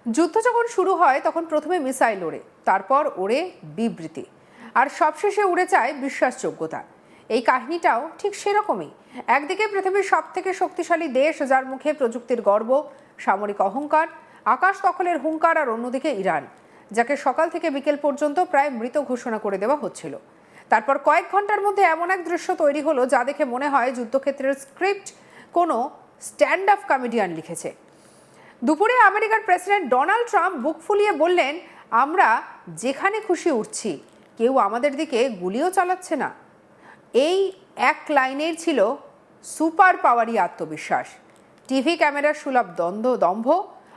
যুদ্ধ যখন শুরু হয় তখন প্রথমে মিসাইল ওড়ে, তারপর ওড়ে বিবৃতি, আর সবশেষে উড়ে যায় বিশ্বাসযোগ্যতা। এই কাহিনীটাও ঠিক সেরকমই। একদিকে পৃথিবীর সব থেকে শক্তিশালী দেশ, যার মুখে প্রযুক্তির গর্ব, সামরিক অহংকার, আকাশ দখলের হুঙ্কার, আর অন্যদিকে ইরান, যাকে সকাল থেকে বিকেল পর্যন্ত প্রায় মৃত ঘোষণা করে দেওয়া হচ্ছিল। তারপর কয়েক ঘন্টার মধ্যে এমন এক দৃশ্য তৈরি হলো যা দেখে মনে হয় যুদ্ধক্ষেত্রের স্ক্রিপ্ট কোনো স্ট্যান্ড আপ কমেডিয়ান লিখেছে। দুপুরে আমেরিকার প্রেসিডেন্ট ডোনাল্ড ট্রাম্প বুক ফুলিয়ে বললেন, আমরা যেখানে খুশি উঠছি, কেউ আমাদের দিকে গুলিও চালাচ্ছে না। এই এক লাইনের ছিল সুপার পাওয়ারি আত্মবিশ্বাস, টিভি ক্যামেরার সুলভ দম্ভ,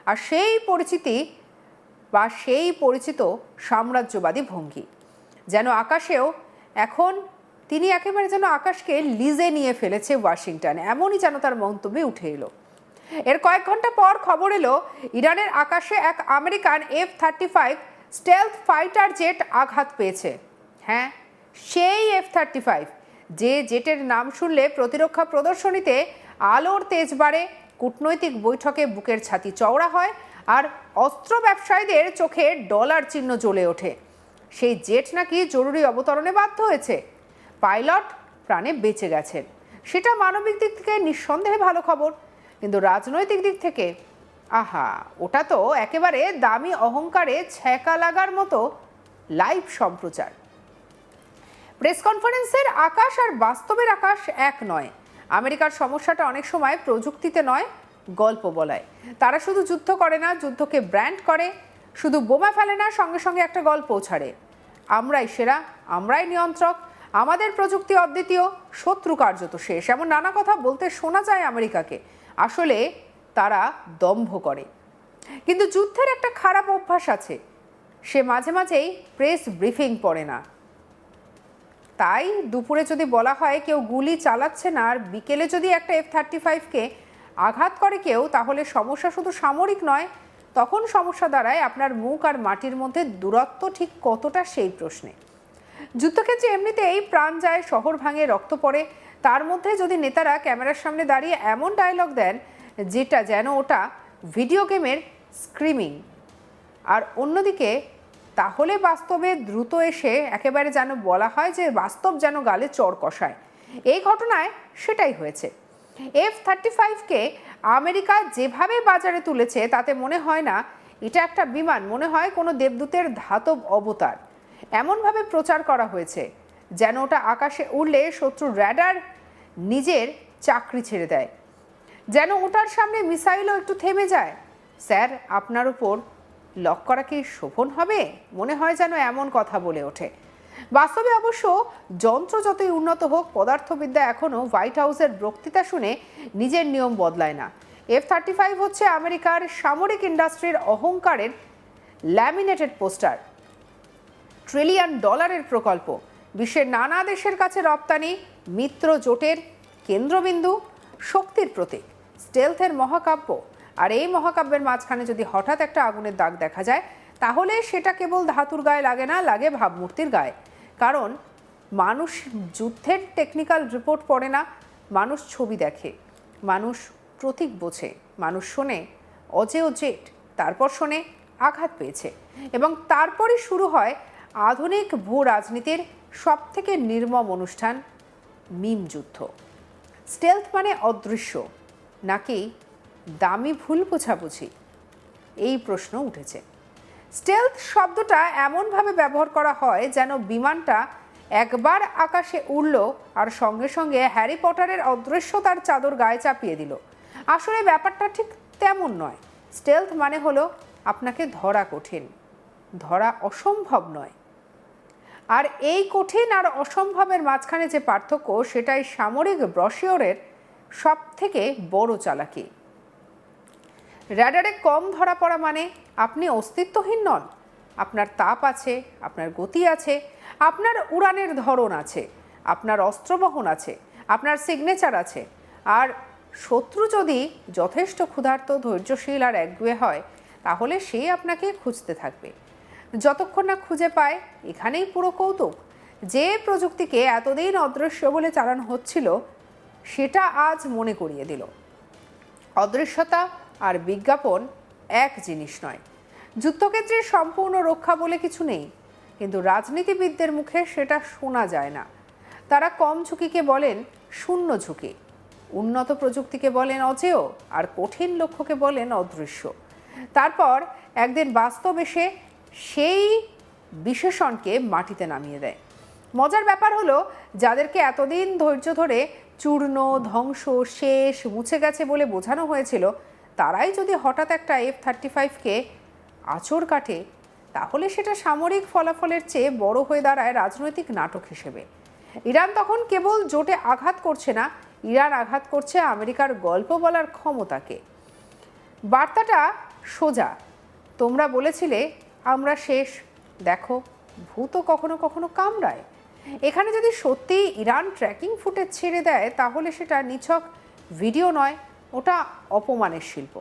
আর সেই পরিচিত সাম্রাজ্যবাদী ভঙ্গি। যেন আকাশেও এখন তিনি একেবারে যেন আকাশকে লিজে নিয়ে ফেলেছে ওয়াশিংটন, এমনই যেন তার মন্তব্যে উঠে এলো। এর কয়েক ঘন্টা পর খবর এলো, ইরানের আকাশে এক American F-35 stealth fighter jet আঘাত পেয়েছে। হ্যাঁ, সেই F-35, যে জেটের নাম শুনলে প্রতিরক্ষা প্রদর্শনীতে আলোর তেজ বাড়ে, কূটনৈতিক বৈঠকে বুকের ছাতি চওড়া হয়, আর অস্ত্র ব্যবসায়ীদের চোখে ডলার চিহ্ন জ্বলে ওঠে। সেই জেট নাকি জরুরি অবতরণে বাধ্য হয়েছে। পাইলট প্রাণে বেঁচে গেছেন। সেটা মানবিক দিক থেকে নিঃসন্দেহে ভালো খবর, কিন্তু রাজনৈতিক দিক থেকে আহা, ওটা তো একেবারে দামি অহংকারে ছ্যাঁকা লাগার মতো লাইভ সম্প্রচার। প্রেস কনফারেন্সের আকাশ আর বাস্তবের আকাশ এক নয়। আমেরিকার সমস্যাটা অনেক সময় প্রযুক্তিতে নয়, গল্প বলায়। তারা শুধু যুদ্ধ করে না, যুদ্ধকে ব্র্যান্ড করে। শুধু বোমা ফেলে না, সঙ্গে সঙ্গে একটা গল্পও ছাড়ে। আমরাই সেরা, আমরাই নিয়ন্ত্রক, আমাদের প্রযুক্তি অদ্বিতীয়, শত্রু কার্যত শেষ, এমন নানা কথা বলতে শোনা যায় আমেরিকাকে। আসলে তারা দম্ভ করে। কিন্তু যুদ্ধের একটা খারাপ অভ্যাস আছে, সে মাঝে মাঝেই প্রেস ব্রিফিং পড়ে না। তাই দুপুরে যদি বলা হয় কেউ গুলি চালাচ্ছে না, আর বিকেলে যদি একটা F-35কে আঘাত করে কেউ, তাহলে সমস্যা শুধু সামরিক নয়, তখন সমস্যা দাঁড়ায় আপনার মুখ আর মাটির মধ্যে দূরত্ব ঠিক কতটা, সেই প্রশ্নে। যুদ্ধক্ষেত্রে এমনিতেই প্রাণ যায়, শহর ভাঙে, রক্ত পড়ে, তার মধ্যে যদি নেতারা ক্যামেরার সামনে দাঁড়িয়ে এমন ডায়লগ দেন যেটা যেন ওটা ভিডিও গেমের স্ক্রিমিং, আর অন্যদিকে তাহলে বাস্তবে দ্রুত এসে একেবারে যেন বলা হয় যে বাস্তব যেন গালে চড় কষায়। এই ঘটনায় সেটাই হয়েছে। F-35কে আমেরিকা যেভাবে বাজারে তুলেছে তাতে মনে হয় না এটা একটা বিমান, মনে হয় কোনো দেবদূতের ধাতব অবতার। এমনভাবে প্রচার করা হয়েছে যেন ওটা আকাশে উড়লে শত্রুর র্যাডার নিজের চাকরি ছেড়ে দেয়, যেন ওটার সামনে মিসাইলও একটু থেমে যায়। স্যার, আপনার উপর লক করা কি শোভন হবে? মনে হয় যেন এমন কথা বলে ওঠে। বাস্তবে অবশ্য যন্ত্র যতই উন্নত হোক, পদার্থবিদ্যা এখনও হোয়াইট হাউসের বক্তৃতা শুনে নিজের নিয়ম বদলায় না। F-35 হচ্ছে আমেরিকার সামরিক ইন্ডাস্ট্রির অহংকারের ল্যামিনেটেড পোস্টার, $1 ট্রিলিয়ন প্রকল্প, বিশ্বের নানা দেশের কাছে রপ্তানি, মিত্র জোটের কেন্দ্রবিন্দু, শক্তির প্রতীক, স্টেলথের মহাকাব্য। আর এই মহাকাব্যের মাঝখানে যদি হঠাৎ একটা আগুনের দাগ দেখা যায়, তাহলে সেটা কেবল ধাতুর গায়ে লাগে না, লাগে ভাবমূর্তির গায়ে। কারণ মানুষ যুদ্ধের টেকনিক্যাল রিপোর্ট পড়ে না, মানুষ ছবি দেখে, মানুষ প্রতীক বোঝে, মানুষ শোনে অজেয় জেট, তারপর শোনে আঘাত পেয়েছে, এবং তারপরই শুরু হয় আধুনিক ভূ রাজনীতির সব থেকে নির্মম অনুষ্ঠান, মিম যুদ্ধ। স্টেলথ মানে অদৃশ্য নাকি দামি ভুল বোঝাবুঝি, এই প্রশ্ন উঠেছে। স্টেলথ শব্দটা এমনভাবে ব্যবহার করা হয় যেন বিমানটা একবার আকাশে উড়ল আর সঙ্গে সঙ্গে হ্যারি পটারের অদৃশ্যতার চাদর গায়ে চাপিয়ে দিল। আসলে ব্যাপারটা ঠিক তেমন নয়। স্টেলথ মানে হলো আপনাকে ধরা কঠিন, ধরা অসম্ভব নয়। আর এই কঠিন আর অসম্ভবের মাঝখানে যে পার্থক্য, সেটাই সামরিক ব্রশিওরের সব থেকে বড় চালাকি। র্যাডারে কম ধরা পড়া মানে আপনি অস্তিত্বহীন নন। আপনার তাপ আছে, আপনার গতি আছে, আপনার উড়ানের ধরন আছে, আপনার অস্ত্রবহন আছে, আপনার সিগনেচার আছে। আর শত্রু যদি যথেষ্ট ক্ষুধার্ত, ধৈর্যশীল আর একগুঁয়ে হয়, তাহলে সে আপনাকে খুঁজতে থাকবে যতক্ষণ না খুঁজে পায়। এখানেই পুরো কৌতুক। যে প্রযুক্তিকে এতদিন অদৃশ্য বলে চালানো হচ্ছিল, সেটা আজ মনে করিয়ে দিল। অদৃশ্যতা আর বিজ্ঞাপন এক জিনিস নয়। যুদ্ধক্ষেত্রের সম্পূর্ণ রক্ষা বলে কিছু নেই, কিন্তু রাজনীতিবিদদের মুখে সেটা শোনা যায় না। তারা কম ঝুঁকিকে বলেন শূন্য ঝুঁকি, উন্নত প্রযুক্তিকে বলেন অজেয়, আর কঠিন লক্ষ্যকে বলেন অদৃশ্য। তারপর একদিন বাস্তব এসে সেই বিশেষণকে মাটিতে নামিয়ে দেয়। মজার ব্যাপার হলো, যাদেরকে এতদিন ধৈর্য ধরে চূর্ণ, ধ্বংস, শেষ, মুছে গেছে বলে বোঝানো হয়েছিল, তারাই যদি হঠাৎ একটা F-35কে আঁচড় কাটে, তাহলে সেটা সামরিক ফলাফলের চেয়ে বড় হয়ে দাঁড়ায় রাজনৈতিক নাটক হিসেবে। ইরান তখন কেবল জোটে আঘাত করছে না, ইরান আঘাত করছে আমেরিকার গল্প বলার ক্ষমতাকে। বার্তাটা সোজা, তোমরা বলেছিলে আমরা শেষ, দেখো ভূতও কখনো কখনো কামড়ায়। এখানে যদি সত্যিই ইরান ট্র্যাকিং ফুটেজ ছেড়ে দেয়, তাহলে সেটা নিছক ভিডিও নয়, ওটা অপমানের শিল্প।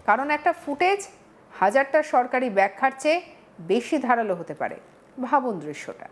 কারণ একটা ফুটেজ হাজারটা সরকারি ব্যাখ্যার চেয়ে বেশি ধারালো হতে পারে। ভাবুন দৃশ্যটা।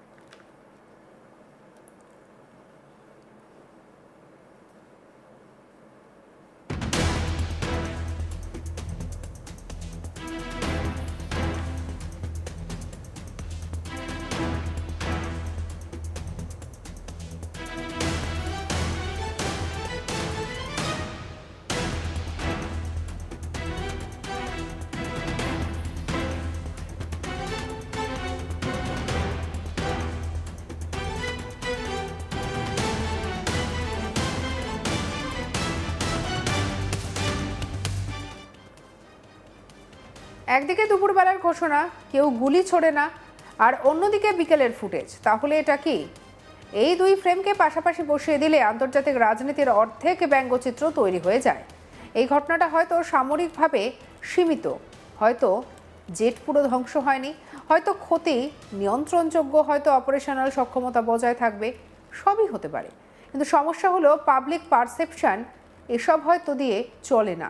একদিকে দুপুরবেলার ঘোষণা, কেউ গুলি ছোড়ে না, আর অন্যদিকে বিকেলের ফুটেজ। তাহলে এটা কি? এই দুই ফ্রেমকে পাশাপাশি বসিয়ে দিলে আন্তর্জাতিক রাজনীতির অর্ধেক ব্যঙ্গচিত্র তৈরি হয়ে যায়। এই ঘটনাটা হয়তো সামরিকভাবে সীমিত, হয়তো জেট পুরো ধ্বংস হয়নি, হয়তো ক্ষতি নিয়ন্ত্রণযোগ্য, হয়তো অপারেশনাল সক্ষমতা বজায় থাকবে, সবই হতে পারে। কিন্তু সমস্যা হলো পাবলিক পারসেপশন এসব হয়তো দিয়ে চলে না।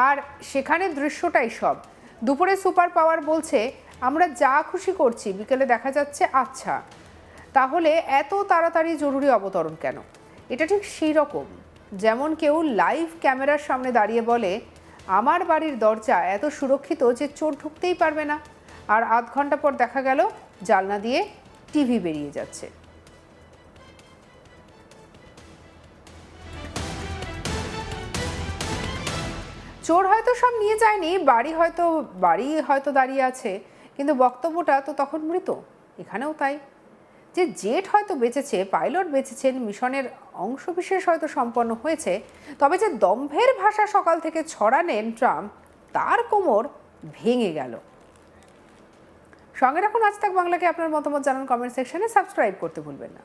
আর সেখানে দৃশ্যটাই সব। দুপুরে সুপার পাওয়ার বলছে আমরা যা খুশি করছি, বিকেলে দেখা যাচ্ছে আচ্ছা, তাহলে এত তাড়াতাড়ি জরুরি অবতরণ কেন? এটা ঠিক সেই রকম যেমন কেউ লাইভ ক্যামেরার সামনে দাঁড়িয়ে বলে আমার বাড়ির দরজা এত সুরক্ষিত যে চোর ঢুকতেই পারবে না, আর আধ ঘন্টা পর দেখা গেল জানলা দিয়ে টিভি বেরিয়ে যাচ্ছে। চোর হয়তো সব নিয়ে যায়নি, বাড়ি হয়তো দাঁড়িয়ে আছে, কিন্তু বক্তব্যটা তো তখন মৃত। এখানেও তাই, যে জেট হয়তো বেঁচেছে, পাইলট বেঁচেছেন, মিশনের অংশবিশেষ হয়তো সম্পন্ন হয়েছে, তবে যে দম্ভের ভাষা সকাল থেকে ছড়ালেন ট্রাম্প, তার কোমর ভেঙে গেল। সঙ্গে রাখুন আজ তাক বাংলাকে। আপনার মতামত জানান কমেন্ট সেকশনে, সাবস্ক্রাইব করতে ভুলবেন না।